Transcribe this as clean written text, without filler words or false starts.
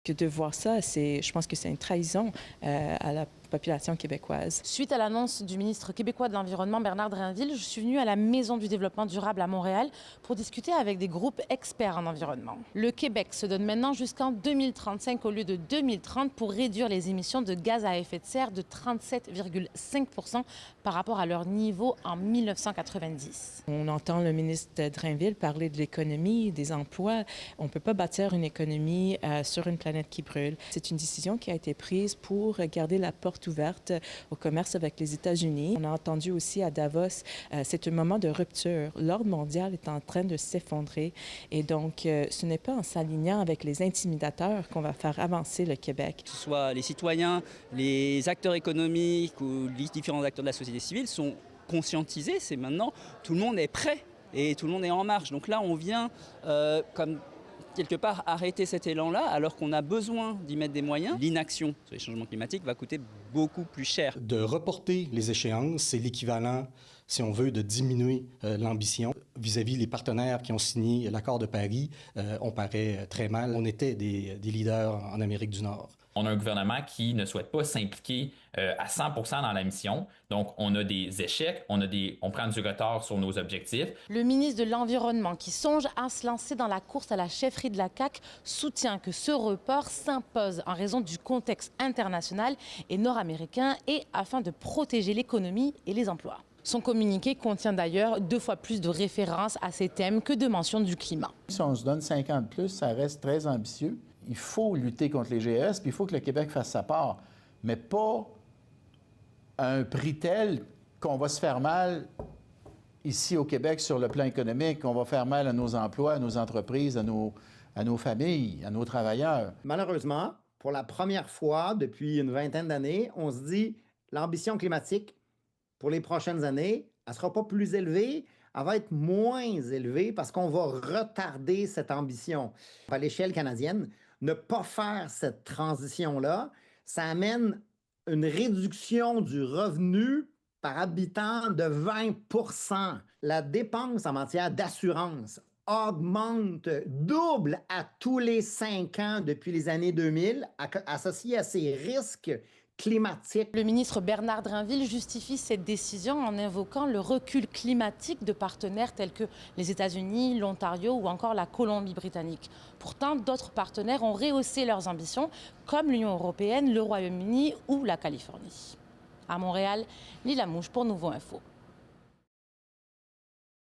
Que de voir ça, je pense que c'est une trahison à la population québécoise. Suite à l'annonce du ministre québécois de l'Environnement, Bernard Drinville, je suis venue à la Maison du développement durable à Montréal pour discuter avec des groupes experts en environnement. Le Québec se donne maintenant jusqu'en 2035 au lieu de 2030 pour réduire les émissions de gaz à effet de serre de 37,5 % par rapport à leur niveau en 1990. On entend le ministre Drinville parler de l'économie, des emplois. On ne peut pas bâtir une économie sur une planète qui brûle. C'est une décision qui a été prise pour garder la porte ouverte au commerce avec les États-Unis. On a entendu aussi à Davos, c'est un moment de rupture. L'ordre mondial est en train de s'effondrer et donc ce n'est pas en s'alignant avec les intimidateurs qu'on va faire avancer le Québec. Que ce soit les citoyens, les acteurs économiques ou les différents acteurs de la société civile sont conscientisés. C'est maintenant, tout le monde est prêt et tout le monde est en marche. Donc là, on vient comme quelque part arrêter cet élan-là alors qu'on a besoin d'y mettre des moyens. L'inaction sur les changements climatiques va coûter beaucoup plus cher. De reporter les échéances, c'est l'équivalent, si on veut, de diminuer l'ambition. Vis-à-vis les partenaires qui ont signé l'accord de Paris, on paraît très mal. On était des leaders en Amérique du Nord. On a un gouvernement qui ne souhaite pas s'impliquer à 100% dans la mission. Donc, on a des échecs, on prend du retard sur nos objectifs. Le ministre de l'Environnement, qui songe à se lancer dans la course à la chefferie de la CAQ, soutient que ce report s'impose en raison du contexte international et nord-américain et afin de protéger l'économie et les emplois. Son communiqué contient d'ailleurs 2 fois plus de références à ces thèmes que de mentions du climat. Si on se donne 5 ans de plus, ça reste très ambitieux. Il faut lutter contre les GES, puis il faut que le Québec fasse sa part, mais pas à un prix tel qu'on va se faire mal ici au Québec sur le plan économique, qu'on va faire mal à nos emplois, à nos entreprises, à nos familles, à nos travailleurs. Malheureusement, pour la première fois depuis une vingtaine d'années, on se dit l'ambition climatique pour les prochaines années, elle ne sera pas plus élevée, elle va être moins élevée parce qu'on va retarder cette ambition. À l'échelle canadienne, ne pas faire cette transition-là, ça amène une réduction du revenu par habitant de 20 %. La dépense en matière d'assurance augmente, double à tous les 5 ans depuis les années 2000, associée à ces risques climatique. Le ministre Bernard Drinville justifie cette décision en invoquant le recul climatique de partenaires tels que les États-Unis, l'Ontario ou encore la Colombie-Britannique. Pourtant, d'autres partenaires ont rehaussé leurs ambitions, comme l'Union européenne, le Royaume-Uni ou la Californie. À Montréal, Lila Mouche pour Nouveau Info.